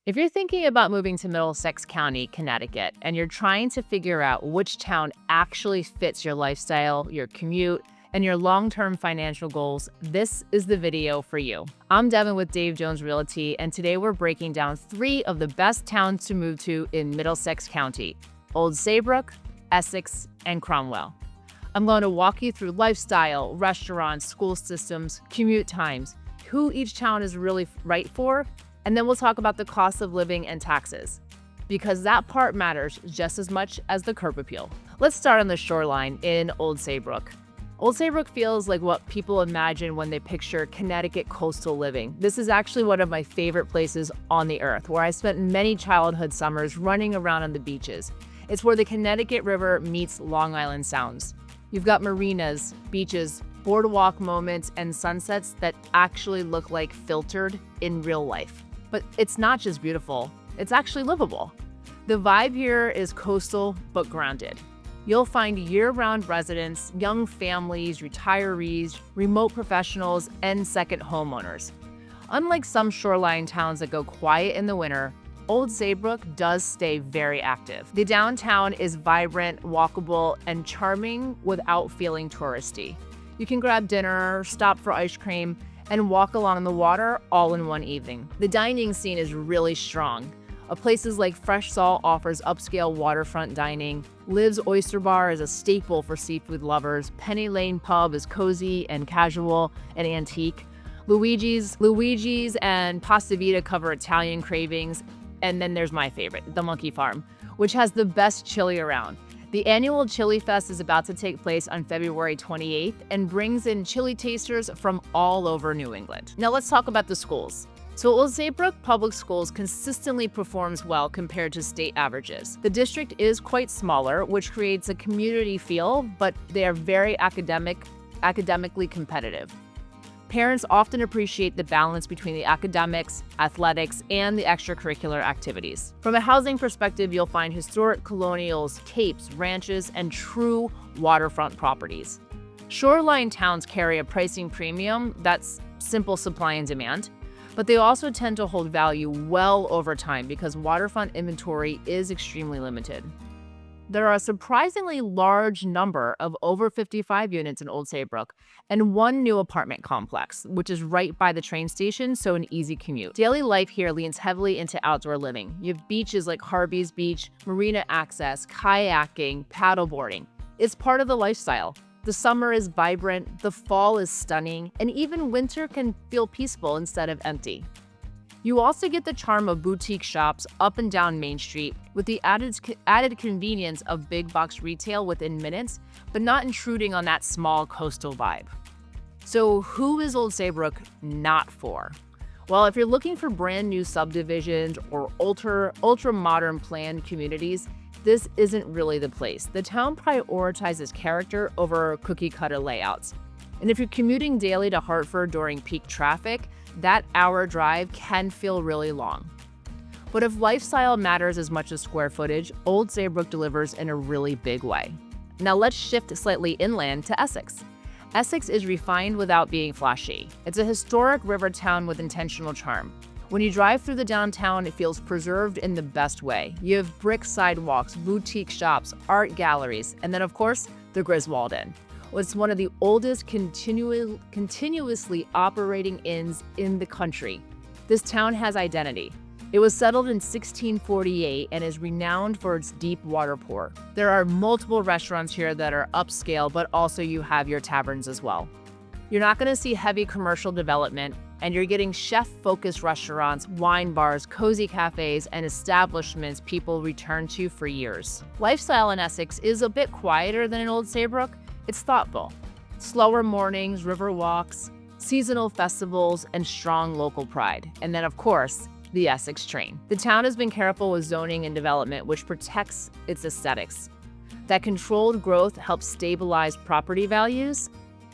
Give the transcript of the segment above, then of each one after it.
If you're thinking about moving to Middlesex County, Connecticut, and you're trying to figure out which town actually fits your lifestyle, your commute, and your long-term financial goals, this is the video for you. I'm Devon with Dave Jones Realty, and today we're breaking down 3 of the best towns to move to in Middlesex County: Old Saybrook, Essex, and Cromwell. I'm going to walk you through lifestyle, restaurants, school systems, commute times, who each town is really right for, and then we'll talk about the cost of living and taxes, because that part matters just as much as the curb appeal. Let's start on the shoreline in Old Saybrook. Old Saybrook feels like what people imagine when they picture Connecticut coastal living. This is actually one of my favorite places on the earth, where I spent many childhood summers running around on the beaches. It's where the Connecticut River meets Long Island Sounds. You've got marinas, beaches, boardwalk moments, and sunsets that actually look like filtered in real life. But it's not just beautiful, it's actually livable. The vibe here is coastal but grounded. You'll find year-round residents, young families, retirees, remote professionals, and second homeowners. Unlike some shoreline towns that go quiet in the winter, Old Saybrook does stay very active. The downtown is vibrant, walkable, and charming without feeling touristy. You can grab dinner, stop for ice cream, and walk along the water all in one evening. The dining scene is really strong. Places like Fresh Salt offers upscale waterfront dining. Liv's Oyster Bar is a staple for seafood lovers. Penny Lane Pub is cozy and casual and antique. Luigi's and Pasta Vita cover Italian cravings. And then there's my favorite, the Monkey Farm, which has the best chili around. The annual Chili Fest is about to take place on February 28th and brings in chili tasters from all over New England. Now let's talk about the schools. So Old Saybrook Public Schools consistently performs well compared to state averages. The district is quite smaller, which creates a community feel, but they are very academically competitive. Parents often appreciate the balance between the academics, athletics, and the extracurricular activities. From a housing perspective, you'll find historic colonials, capes, ranches, and true waterfront properties. Shoreline towns carry a pricing premium that's simple supply and demand, but they also tend to hold value well over time because waterfront inventory is extremely limited. There are a surprisingly large number of over 55 units in Old Saybrook and one new apartment complex, which is right by the train station, so an easy commute. Daily life here leans heavily into outdoor living. You have beaches like Harvey's Beach, marina access, kayaking, paddleboarding. It's part of the lifestyle. The summer is vibrant, the fall is stunning, and even winter can feel peaceful instead of empty. You also get the charm of boutique shops up and down Main Street with the added convenience of big box retail within minutes, but not intruding on that small coastal vibe. So who is Old Saybrook not for? Well, if you're looking for brand new subdivisions or ultra modern planned communities, this isn't really the place. The town prioritizes character over cookie cutter layouts. And if you're commuting daily to Hartford during peak traffic, that hour drive can feel really long. But if lifestyle matters as much as square footage, Old Saybrook delivers in a really big way. Now let's shift slightly inland to Essex. Essex is refined without being flashy. It's a historic river town with intentional charm. When you drive through the downtown, it feels preserved in the best way. You have brick sidewalks, boutique shops, art galleries, and then of course, the Griswold Inn. It's one of the oldest continuously operating inns in the country. This town has identity. It was settled in 1648 and is renowned for its deep water pour. There are multiple restaurants here that are upscale, but also you have your taverns as well. You're not going to see heavy commercial development, and you're getting chef-focused restaurants, wine bars, cozy cafes, and establishments people return to for years. Lifestyle in Essex is a bit quieter than in Old Saybrook. It's thoughtful. Slower mornings, river walks, seasonal festivals, and strong local pride. And then, of course, the Essex train. The town has been careful with zoning and development, which protects its aesthetics. That controlled growth helps stabilize property values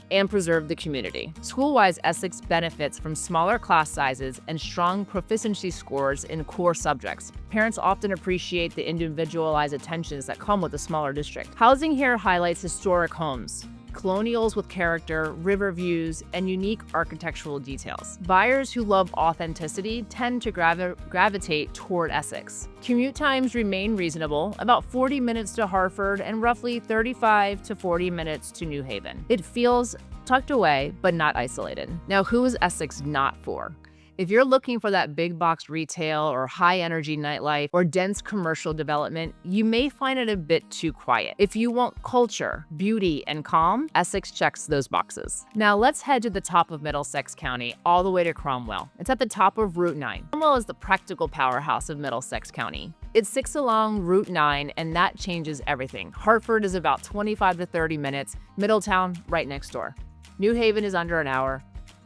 and preserve the community. School-wise, Essex benefits from smaller class sizes and strong proficiency scores in core subjects. Parents often appreciate the individualized attentions that come with a smaller district. Housing here highlights historic homes, colonials with character, river views, and unique architectural details. Buyers who love authenticity tend to gravitate toward Essex. Commute times remain reasonable, about 40 minutes to Hartford and roughly 35 to 40 minutes to New Haven. It feels tucked away, but not isolated. Now, who is Essex not for? If you're looking for that big box retail or high energy nightlife or dense commercial development, you may find it a bit too quiet. If you want culture, beauty, and calm, Essex checks those boxes. Now let's head to the top of Middlesex County, all the way to Cromwell. It's at the top of Route 9. Cromwell is the practical powerhouse of Middlesex County. It sits along Route 9, and that changes everything. Hartford is about 25 to 30 minutes, Middletown right next door. New Haven is under an hour.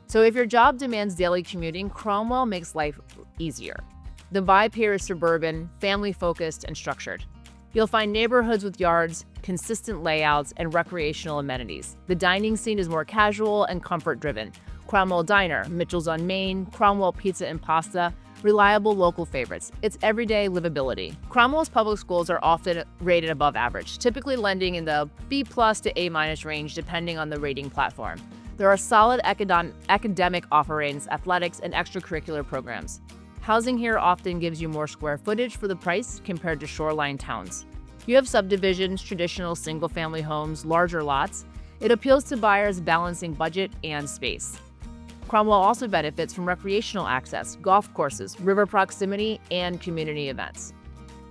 So if your job demands daily commuting, Cromwell makes life easier. The vibe here is suburban, family-focused, and structured. You'll find neighborhoods with yards, consistent layouts, and recreational amenities. The dining scene is more casual and comfort-driven. Cromwell Diner, Mitchell's on Main, Cromwell Pizza and Pasta, reliable local favorites. It's everyday livability. Cromwell's public schools are often rated above average, typically lending in the B+ to A- range depending on the rating platform. There are solid academic offerings, athletics, and extracurricular programs. Housing here often gives you more square footage for the price compared to shoreline towns. You have subdivisions, traditional single-family homes, larger lots. It appeals to buyers balancing budget and space. Cromwell also benefits from recreational access, golf courses, river proximity, and community events.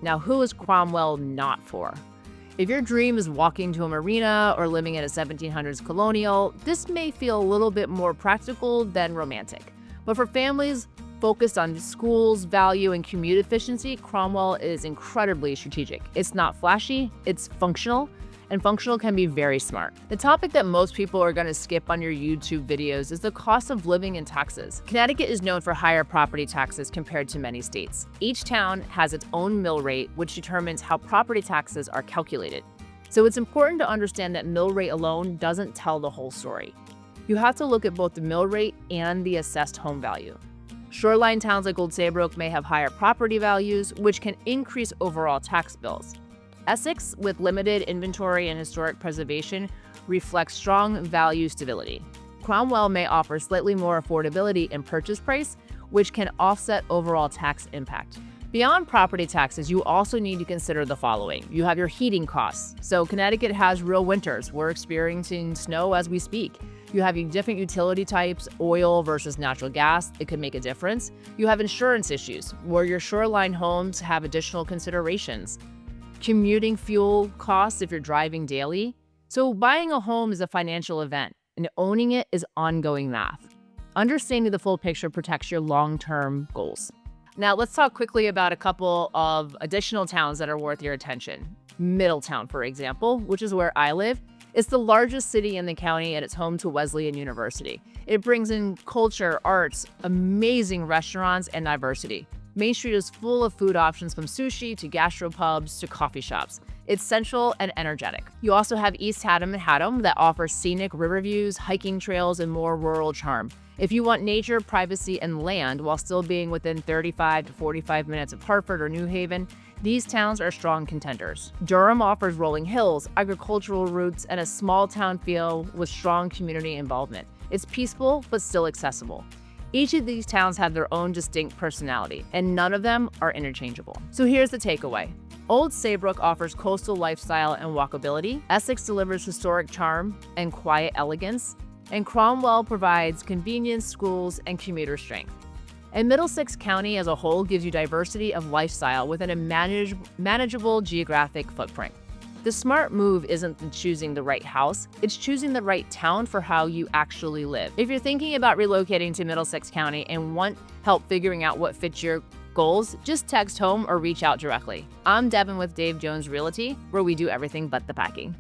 Now, who is Cromwell not for? If your dream is walking to a marina or living in a 1700s colonial, this may feel a little bit more practical than romantic. But for families focused on schools, value, and commute efficiency, Cromwell is incredibly strategic. It's not flashy, it's functional, and functional can be very smart. The topic that most people are going to skip on your YouTube videos is the cost of living and taxes. Connecticut is known for higher property taxes compared to many states. Each town has its own mill rate, which determines how property taxes are calculated. So it's important to understand that mill rate alone doesn't tell the whole story. You have to look at both the mill rate and the assessed home value. Shoreline towns like Old Saybrook may have higher property values, which can increase overall tax bills. Essex, with limited inventory and historic preservation, reflects strong value stability. Cromwell may offer slightly more affordability in purchase price, which can offset overall tax impact. Beyond property taxes, you also need to consider the following. You have your heating costs. So Connecticut has real winters. We're experiencing snow as we speak. You have different utility types, oil versus natural gas. It could make a difference. You have insurance issues, where your shoreline homes have additional considerations. Commuting fuel costs if you're driving daily. So buying a home is a financial event, and owning it is ongoing math. Understanding the full picture protects your long-term goals. Now let's talk quickly about a couple of additional towns that are worth your attention. Middletown, for example, which is where I live. It's the largest city in the county and it's home to Wesleyan University. It brings in culture, arts, amazing restaurants, and diversity. Main Street is full of food options from sushi to gastropubs to coffee shops. It's central and energetic. You also have East Haddam and Haddam that offers scenic river views, hiking trails, and more rural charm. If you want nature, privacy, and land while still being within 35 to 45 minutes of Hartford or New Haven, these towns are strong contenders. Durham offers rolling hills, agricultural roots, and a small town feel with strong community involvement. It's peaceful, but still accessible. Each of these towns have their own distinct personality, and none of them are interchangeable. So here's the takeaway. Old Saybrook offers coastal lifestyle and walkability. Essex delivers historic charm and quiet elegance. And Cromwell provides convenience, schools, and commuter strength. And Middlesex County as a whole gives you diversity of lifestyle within a manageable geographic footprint. The smart move isn't choosing the right house, it's choosing the right town for how you actually live. If you're thinking about relocating to Middlesex County and want help figuring out what fits your goals, just text home or reach out directly. I'm Devon with Dave Jones Realty, where we do everything but the packing.